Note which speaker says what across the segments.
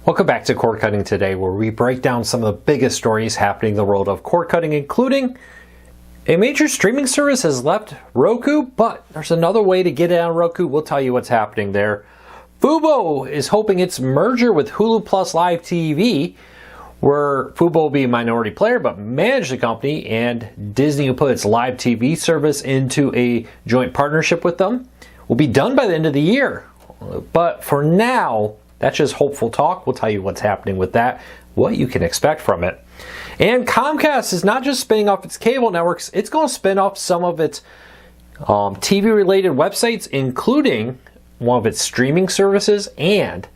Speaker 1: Welcome back to Cord Cutting Today, where we break down some of the biggest stories happening in the world of cord cutting, including a major streaming service has left Roku, but there's another way to get it on Roku. We'll tell you what's happening there. Fubo is hoping its merger with Hulu Plus Live TV, where Fubo will be a minority player but manage the company, and Disney will put its live TV service into a joint partnership with them, will be done by the end of the year. But for now, that's just hopeful talk. We'll tell you what's happening with that, what you can expect from it. And Comcast is not just spinning off its cable networks, it's going to spin off some of its TV-related websites, including one of its streaming services and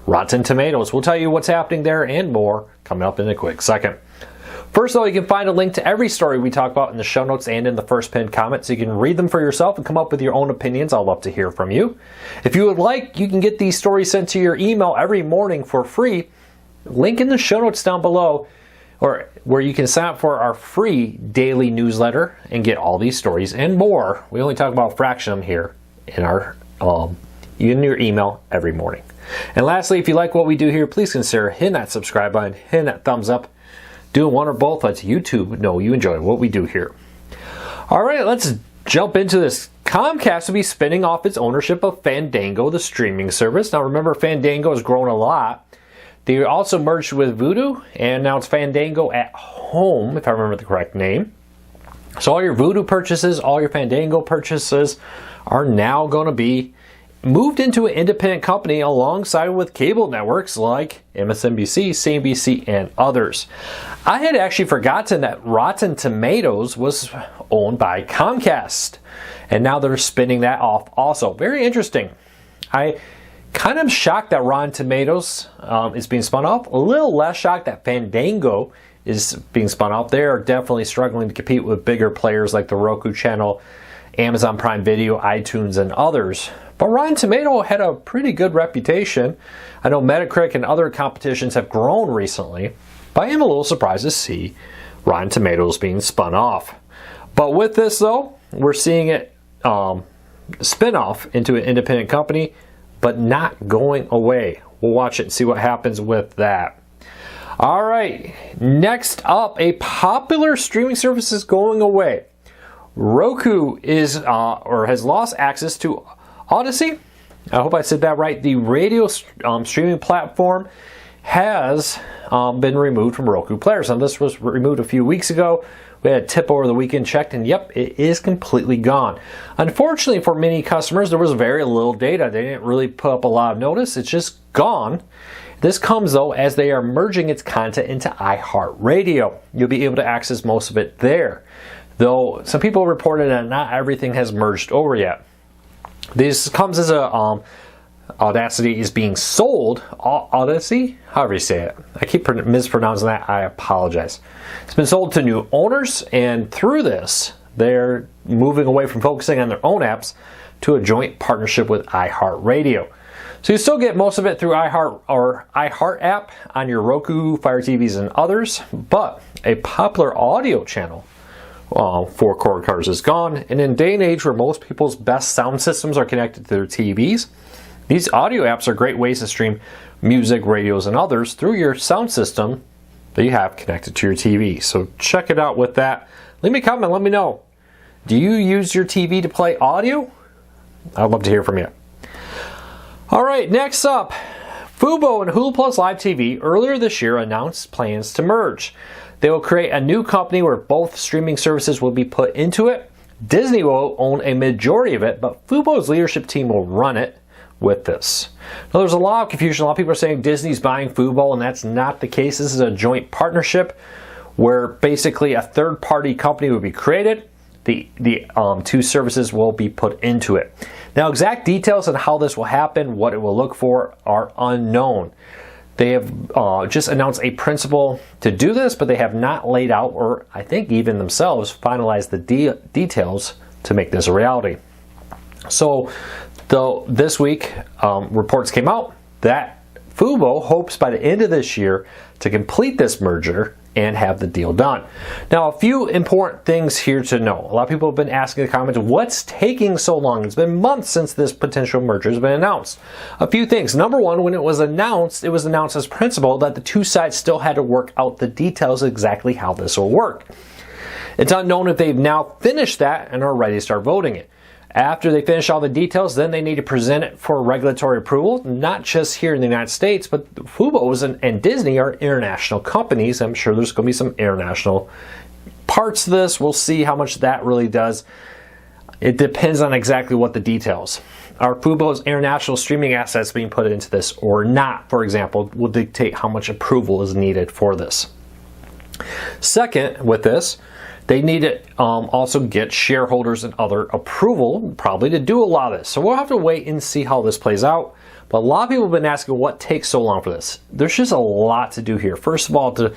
Speaker 1: Rotten Tomatoes. We'll tell you what's happening there and more coming up in a quick second. First, though, you can find a link to every story we talk about in the show notes and in the first pinned comment, so you can read them for yourself and come up with your own opinions. I'd love to hear from you. If you would like, you can get these stories sent to your email every morning for free. Link in the show notes down below, or where you can sign up for our free daily newsletter and get all these stories and more. We only talk about a fraction of them here in our in your email every morning. And lastly, if you like what we do here, please consider hitting that subscribe button, hitting that thumbs up. Doing one or both lets YouTube know you enjoy what we do here. All right, let's jump into this. Comcast will be spinning off its ownership of Fandango, the streaming service. Now remember, Fandango has grown a lot. They also merged with Vudu, and now it's Fandango at Home, if I remember the correct name. So all your Vudu purchases, all your Fandango purchases are now going to be moved into an independent company alongside with cable networks like MSNBC, CNBC, and others. I had actually forgotten that Rotten Tomatoes was owned by Comcast, and now they're spinning that off also. Very interesting. I kind of shocked that Rotten Tomatoes is being spun off. A little less shocked that Fandango is being spun off. They are definitely struggling to compete with bigger players like the Roku channel, Amazon Prime Video, iTunes, and others. But Rotten Tomatoes had a pretty good reputation. I know Metacritic and other competitions have grown recently, but I am a little surprised to see Rotten Tomatoes being spun off. But with this, though, we're seeing it spin off into an independent company, but not going away. We'll watch it and see what happens with that. All right, next up, a popular streaming service is going away. Roku is has lost access to Odyssey. I hope I said that right. The radio streaming platform has been removed from Roku players. Now, this was removed a few weeks ago. We had a tip over the weekend, checked, and yep, it is completely gone. Unfortunately for many customers, there was very little data. They didn't really put up a lot of notice. It's just gone. This comes, though, as they are merging its content into iHeartRadio. You'll be able to access most of it there, though some people reported that not everything has merged over yet. This comes as a Audacity is being sold. Odyssey? However you say it. I keep mispronouncing that. I apologize. It's been sold to new owners, and through this, they're moving away from focusing on their own apps to a joint partnership with iHeartRadio. So you still get most of it through iHeart app on your Roku, Fire TVs, and others, but a popular audio channel for cord cutters is gone. And in a day and age where most people's best sound systems are connected to their TVs, these audio apps are great ways to stream music, radios, and others through your sound system that you have connected to your TV. So check it out with that. Leave me a comment, let me know. Do you use your TV to play audio? I'd love to hear from you. All right, next up, Fubo and Hulu Plus Live TV earlier this year announced plans to merge. They will create a new company where both streaming services will be put into it. Disney will own a majority of it, but Fubo's leadership team will run it with this. Now, there's a lot of confusion. A lot of people are saying Disney's buying Fubo, and that's not the case. This is a joint partnership where basically a third-party company will be created. The two services will be put into it. Now, exact details on how this will happen, what it will look for, are unknown. They have just announced a principle to do this, but they have not laid out, or I think even themselves, finalized the details to make this a reality. So, though this week, reports came out that Fubo hopes by the end of this year to complete this merger and have the deal done. Now, a few important things here to know. A lot of people have been asking in the comments, what's taking so long? It's been months since this potential merger has been announced. A few things. Number one, when it was announced as principle that the two sides still had to work out the details exactly how this will work. It's unknown if they've now finished that and are ready to start voting it. After they finish all the details, then they need to present it for regulatory approval, not just here in the United States, but Fubo and Disney are international companies. I'm sure there's going to be some international parts to this. We'll see how much that really does. It depends on exactly what the details. Are Fubo's international streaming assets being put into this or not, for example, will dictate how much approval is needed for this. Second, with this, they need to also get shareholders and other approval, probably, to do a lot of this. So we'll have to wait and see how this plays out. But a lot of people have been asking what takes so long for this. There's just a lot to do here. First of all, to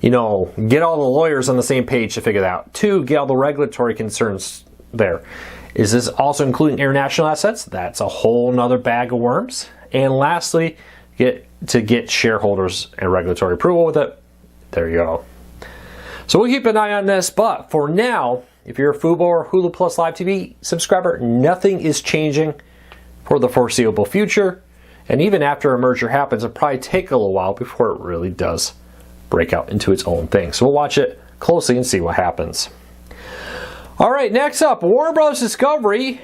Speaker 1: get all the lawyers on the same page to figure that out. Two, get all the regulatory concerns there. Is this also including international assets? That's a whole nother bag of worms. And lastly, get shareholders and regulatory approval with it. There you go. So we'll keep an eye on this, but for now, if you're a Fubo or Hulu Plus Live TV subscriber, nothing is changing for the foreseeable future. And even after a merger happens, it'll probably take a little while before it really does break out into its own thing. So we'll watch it closely and see what happens. All right, next up, Warner Bros. Discovery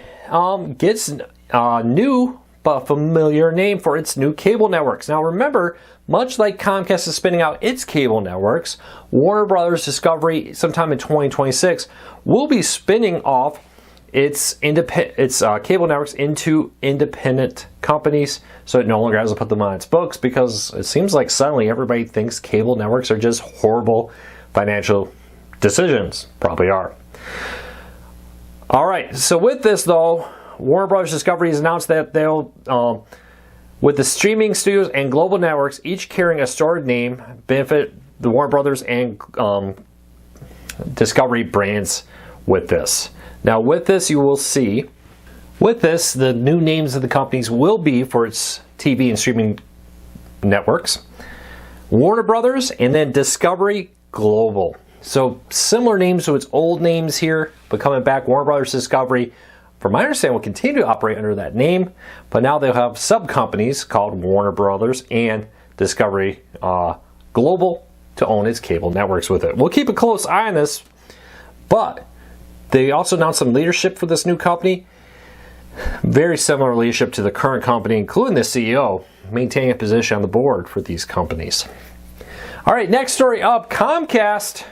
Speaker 1: gets a new but familiar name for its new cable networks. Now remember, much like Comcast is spinning out its cable networks, Warner Bros. Discovery sometime in 2026 will be spinning off its cable networks into independent companies, so it no longer has to put them on its books, because it seems like suddenly everybody thinks cable networks are just horrible financial decisions. Probably are. All right, so with this though, Warner Bros. Discovery has announced that they'll, with the streaming studios and global networks, each carrying a stored name, benefit the Warner Brothers and Discovery brands with this. Now with this, you will see, with this, the new names of the companies will be for its TV and streaming networks, Warner Brothers, and then Discovery Global. So similar names to its old names here, but coming back, Warner Brothers Discovery, from my understanding, will continue to operate under that name, but now they'll have sub-companies called Warner Brothers and Discovery Global to own its cable networks with it. We'll keep a close eye on this, but they also announced some leadership for this new company. Very similar leadership to the current company, including the CEO, maintaining a position on the board for these companies. All right, next story up, Comcast.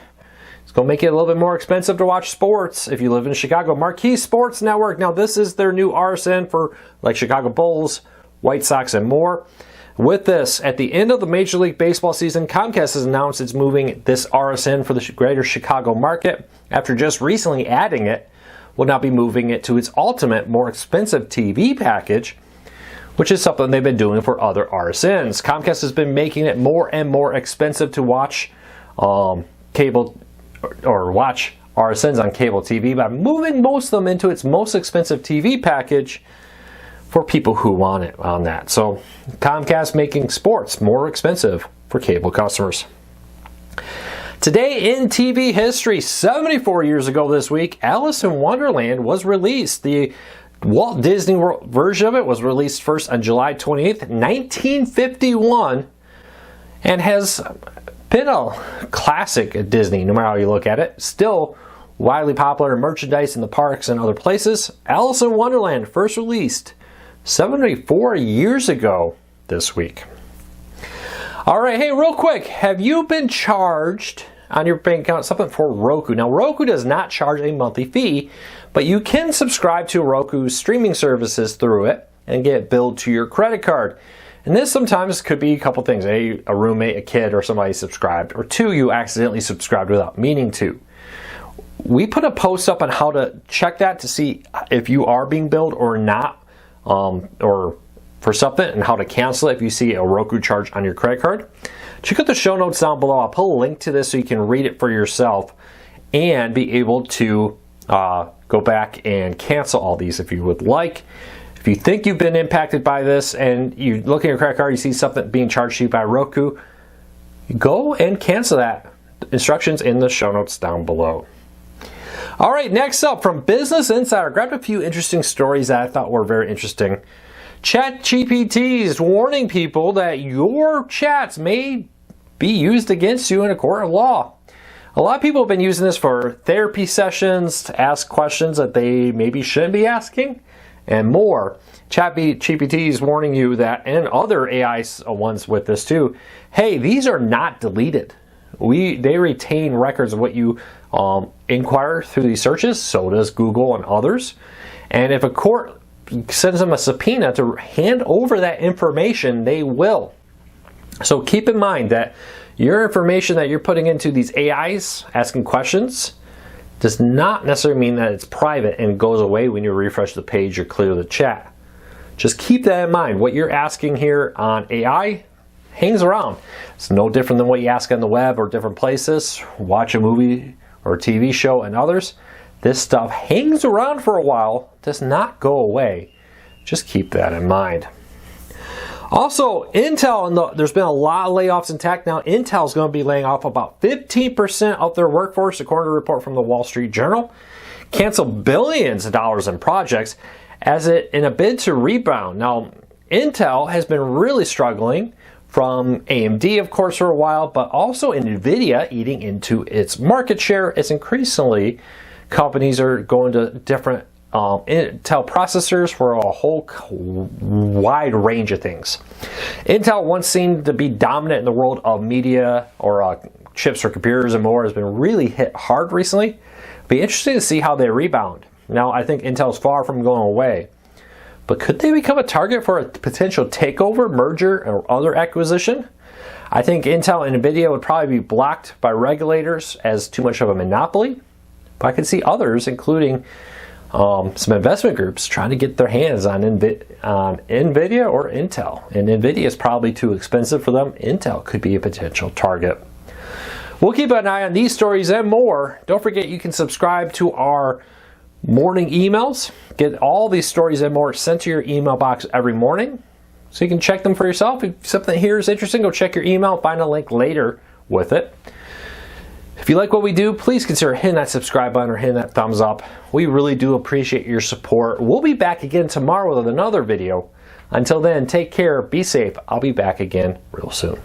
Speaker 1: It's going to make it a little bit more expensive to watch sports if you live in Chicago. Marquee Sports Network. Now, this is their new RSN for like Chicago Bulls, White Sox, and more. With this, at the end of the Major League Baseball season, Comcast has announced it's moving this RSN for the greater Chicago market. After just recently adding it, will now be moving it to its ultimate, more expensive TV package, which is something they've been doing for other RSNs. Comcast has been making it more and more expensive to watch cable or watch RSNs on cable TV by moving most of them into its most expensive TV package for people who want it on that. So Comcast making sports more expensive for cable customers. Today in TV history, 74 years ago this week, Alice in Wonderland was released. The Walt Disney World version of it was released first on July 28th, 1951, and has been a classic at Disney, no matter how you look at it. Still widely popular in merchandise in the parks and other places. Alice in Wonderland first released 74 years ago this week. All right, hey, real quick, have you been charged on your bank account something for Roku? Now, Roku does not charge a monthly fee, but you can subscribe to Roku's streaming services through it and get billed to your credit card. And this sometimes could be a couple things. A roommate, a kid, or somebody subscribed. Or two, you accidentally subscribed without meaning to. We put a post up on how to check that to see if you are being billed or not, or for something, and how to cancel it if you see a Roku charge on your credit card. Check out the show notes down below. I'll put a link to this so you can read it for yourself and be able to go back and cancel all these if you would like. If you think you've been impacted by this and you look at your credit card, you see something being charged to you by Roku, go and cancel that instructions in the show notes down below. All right, next up from Business Insider, grabbed a few interesting stories that I thought were very interesting. ChatGPT is warning people that your chats may be used against you in a court of law. A lot of people have been using this for therapy sessions, to ask questions that they maybe shouldn't be asking, and more. ChatGPT is warning you that, and other AI ones with this too, hey, these are not deleted. They retain records of what you inquire through these searches, so does Google and others. And if a court sends them a subpoena to hand over that information, they will. So keep in mind that your information that you're putting into these AIs, asking questions, does not necessarily mean that it's private and goes away when you refresh the page or clear the chat. Just keep that in mind. What you're asking here on AI hangs around. It's no different than what you ask on the web or different places. Watch a movie or a TV show and others. This stuff hangs around for a while, does not go away. Just keep that in mind. Also, Intel, there's been a lot of layoffs in tech now. Intel's going to be laying off about 15% of their workforce, according to a report from the Wall Street Journal. Cancel billions of dollars in projects in a bid to rebound. Now, Intel has been really struggling from AMD, of course, for a while, but also NVIDIA eating into its market share as increasingly companies are going to different Intel processors for a whole wide range of things. Intel, once seen to be dominant in the world of media or chips for computers and more, has been really hit hard recently. It'll be interesting to see how they rebound. Now, I think Intel's far from going away, but could they become a target for a potential takeover, merger, or other acquisition? I think Intel and NVIDIA would probably be blocked by regulators as too much of a monopoly, but I could see others, including some investment groups, trying to get their hands on NVIDIA or Intel. And NVIDIA is probably too expensive for them. Intel could be a potential target. We'll keep an eye on these stories and more. Don't forget you can subscribe to our morning emails. Get all these stories and more sent to your email box every morning, so you can check them for yourself. If something here is interesting, go check your email, find a link later with it. If you like what we do, please consider hitting that subscribe button or hitting that thumbs up. We really do appreciate your support. We'll be back again tomorrow with another video. Until then, take care, be safe. I'll be back again real soon.